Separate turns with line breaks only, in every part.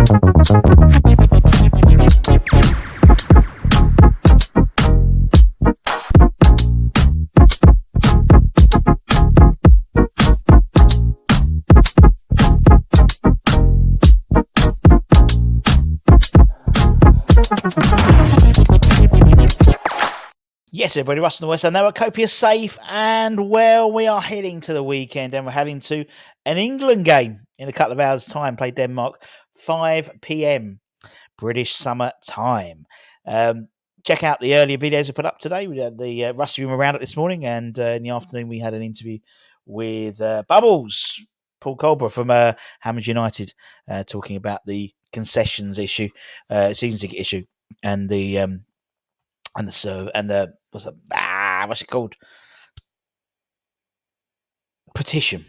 Yes, everybody, Russ and the West, and now Copia safe and well. We are heading to the weekend, and we're heading to an England game in a couple of hours' time. Play Denmark, 5 p.m. British summer time. Check out the earlier videos we put up today. We had the Rusty Room around it this morning, and in the afternoon we had an interview with Bubbles, Paul Colbert from Hammond United, talking about the concessions issue, season ticket issue, and the what's it called? Petition.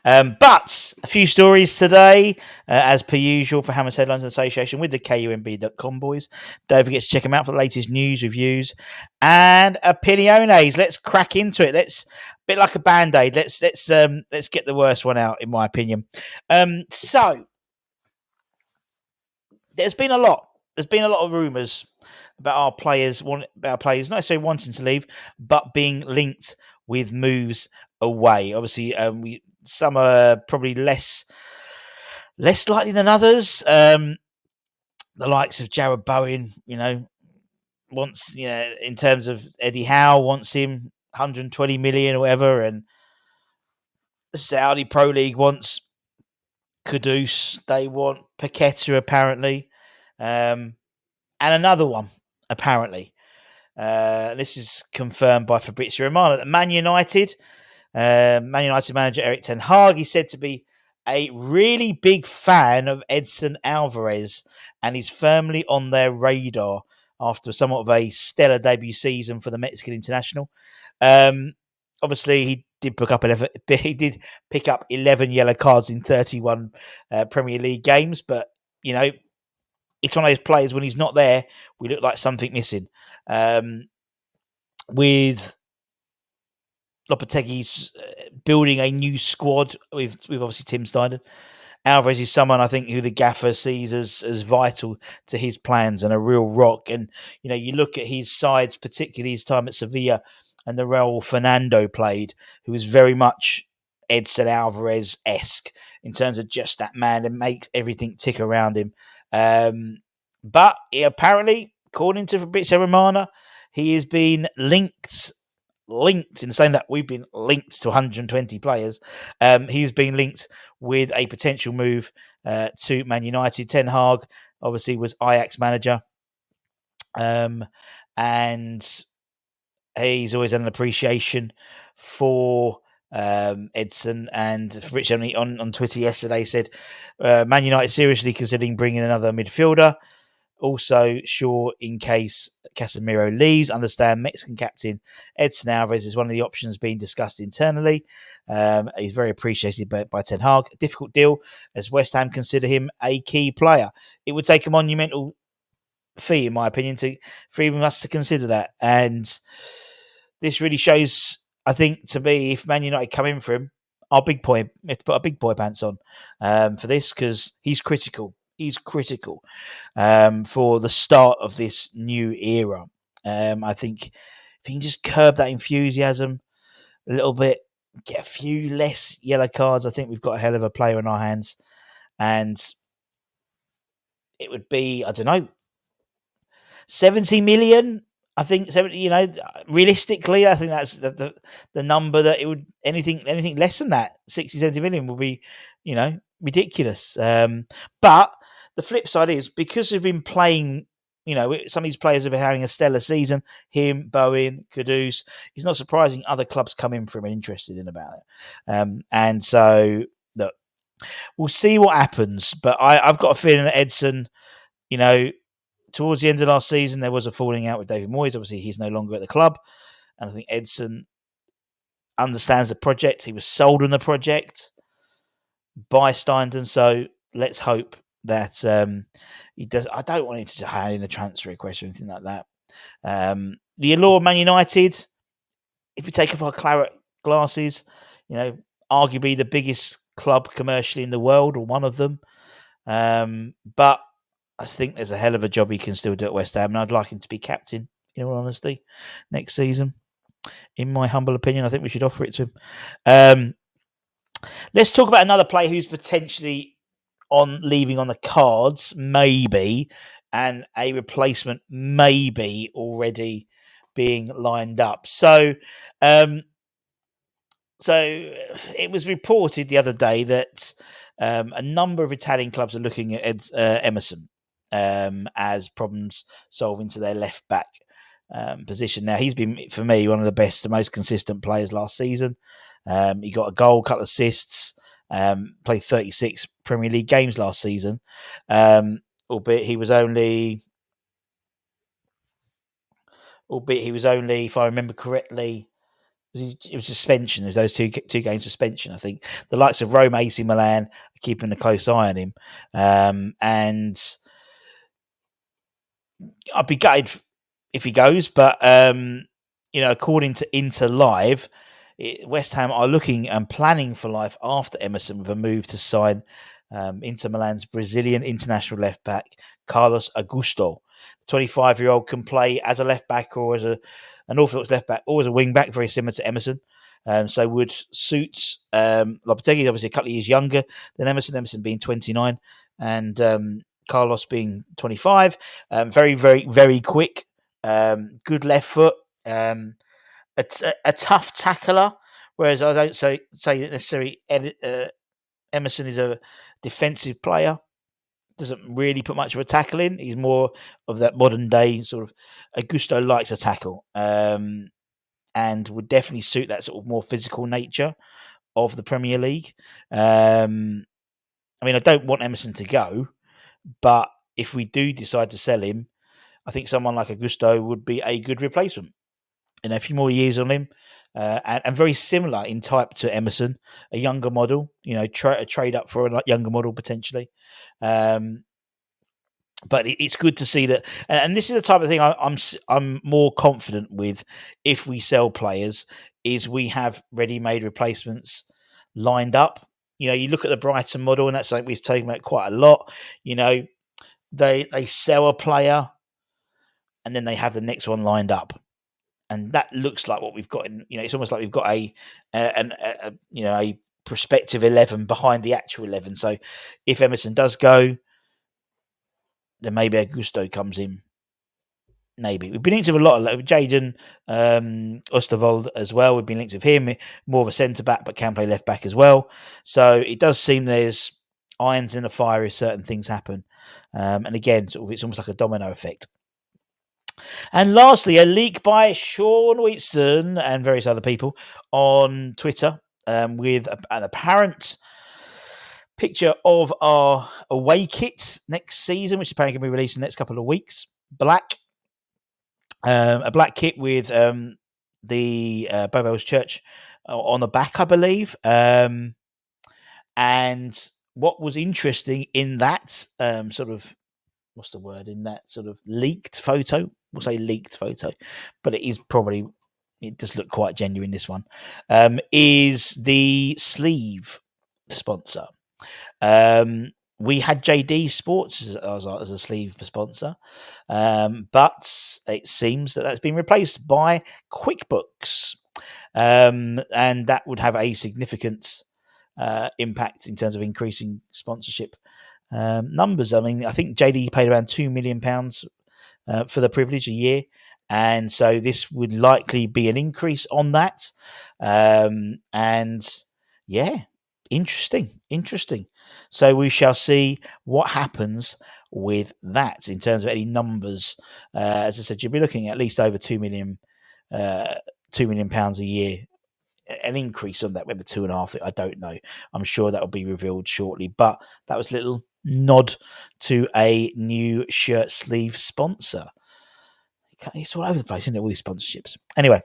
But a few stories today, as per usual, for Hammers Headlines in association with the KUMB.com boys. Don't forget to check them out for the latest news, reviews, and opiniones. Let's crack into it. Let's a bit like a band-aid. Let's get the worst one out, in my opinion. So there's been a lot of rumours about our players, not necessarily wanting to leave, but being linked with moves away. Obviously, some are probably less likely than others. The likes of Jared Bowen, wants, in terms of Eddie Howe, wants him 120 million or whatever, and the Saudi Pro League wants Kudus. They want Paqueta apparently, and another one apparently. This is confirmed by Fabrizio Romano that Man United manager Erik ten Hag, he's said to be a really big fan of Edson Alvarez and is firmly on their radar after somewhat of a stellar debut season for the Mexican international. Obviously, he did pick up 11 yellow cards in 31 Premier League games, but it's one of those players, when he's not there, we look like something missing. With Lopetegui's building a new squad with obviously Tim Steiner, Alvarez is someone I think who the gaffer sees as vital to his plans and a real rock. And you look at his sides, particularly his time at Sevilla, and the role Fernando played, who was very much Edson Alvarez-esque in terms of just that man that makes everything tick around him. But apparently, according to Fabrizio Romano, he has been linked in saying that we've been linked to 120 players. He's been linked with a potential move to Man United. Ten Hag obviously was Ajax manager, and he's always had an appreciation for Edson. And Fabrizio on Twitter yesterday said Man United seriously considering bringing another midfielder. Also, sure, in case Casemiro leaves, understand Mexican captain Edson Alvarez is one of the options being discussed internally. He's very appreciated by Ten Hag. A difficult deal as West Ham consider him a key player. It would take a monumental fee, in my opinion, for even us to consider that. And this really shows, I think, to me, if Man United come in for him, we have to put our big boy pants on for this, because he's critical. He's critical for the start of this new era. I think if he can just curb that enthusiasm a little bit, get a few less yellow cards, I think we've got a hell of a player in our hands. And it would be, I don't know, 70 million. I think 70. Realistically, I think that's the number that it would. Anything less than that, 60, 70 million, will be, ridiculous. But the flip side is, because we've been playing, some of these players have been having a stellar season. Him, Bowen, Kudus. It's not surprising other clubs come in for him and interested in about it. And so, look, we'll see what happens. But I've got a feeling that Edson, towards the end of last season, there was a falling out with David Moyes. Obviously, he's no longer at the club. And I think Edson understands the project. He was sold on the project by Steinden. So let's hope that he does. I don't want him to hand in the transfer request or anything like that. The allure of Man United, if we take off our claret glasses, arguably the biggest club commercially in the world, or one of them. But I think there's a hell of a job he can still do at West Ham, and I'd like him to be captain, in all honesty, next season. In my humble opinion, I think we should offer it to him. Let's talk about another player who's potentially on leaving on the cards, maybe, and a replacement maybe already being lined up. So it was reported the other day that a number of Italian clubs are looking at Emerson as problems solving to their left back position. Now, he's been, for me, one of the best, the most consistent players last season. He got a goal, couple of assists, played 36 Premier League games last season, albeit he was only, if I remember correctly, it was suspension. It was those two game suspension. I think the likes of Rome, AC Milan are keeping a close eye on him, and I'd be gutted if he goes. But according to Inter Live, West Ham are looking and planning for life after Emerson with a move to sign Inter Milan's Brazilian international left back Carlos Augusto. The 25-year-old can play as a left back or as an orthodox left back or as a wing back, very similar to Emerson. So would suit Lopetegui, obviously a couple of years younger than Emerson being 29 and Carlos being 25. Very, very, very quick. Good left foot. A tough tackler, whereas I don't say that necessarily Emerson is a defensive player. Doesn't really put much of a tackle in. He's more of that modern day sort of Augusto likes a tackle and would definitely suit that sort of more physical nature of the Premier League. I don't want Emerson to go, but if we do decide to sell him, I think someone like Augusto would be a good replacement. A few more years on him, and very similar in type to Emerson, a younger model. A trade up for a younger model potentially. But it's good to see that, and this is the type of thing I'm more confident with. If we sell players, is we have ready-made replacements lined up. You look at the Brighton model, and that's something we've taken about quite a lot. They sell a player, and then they have the next one lined up. And that looks like what we've got in. It's almost like we've got a prospective 11 behind the actual 11. So if Emerson does go, then maybe Augusto comes in. Maybe we've been linked with a lot of Jaden Osterwald as well. We've been linked with him, more of a centre back, but can play left back as well. So it does seem there's irons in the fire if certain things happen. And again, it's almost like a domino effect. And lastly, a leak by Sean Wheatson and various other people on Twitter with an apparent picture of our away kit next season, which is apparently going to be released in the next couple of weeks. Black. A black kit with the Bobel's Church on the back, I believe. And what was interesting in that sort of, what's the word, in that sort of leaked photo, we'll say leaked photo, but it does look quite genuine, this one, is the sleeve sponsor. We had JD Sports as a sleeve sponsor, but it seems that that's been replaced by Quickbooks, and that would have a significant impact in terms of increasing sponsorship numbers. I think JD paid around £2 million for the privilege a year, and so this would likely be an increase on that. And yeah, interesting. So we shall see what happens with that in terms of any numbers. As I said, you'll be looking at least over £2 million a year. An increase on that, maybe 2.5. I don't know. I'm sure that will be revealed shortly. But that was a little nod to a new shirt sleeve sponsor. It's all over the place, isn't it? All these sponsorships. Anyway,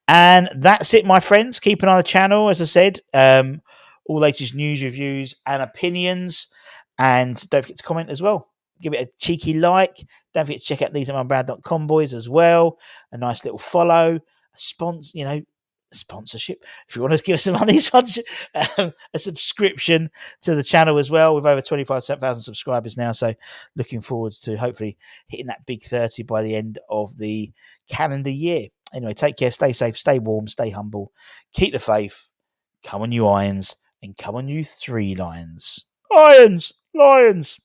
and that's it, my friends. Keep an eye on the channel, as I said. All latest news, reviews, and opinions. And don't forget to comment as well. Give it a cheeky like. Don't forget to check out theseareMyBrand.com, boys, as well. A nice little follow. A sponsor, sponsorship. If you want to give us some money, sponsorship, a subscription to the channel as well. We've over 25,000 subscribers now, so looking forward to hopefully hitting that big 30 by the end of the calendar year. Anyway, take care, stay safe, stay warm, stay humble, keep the faith. Come on, you irons, and come on, you 3 lions. Lions!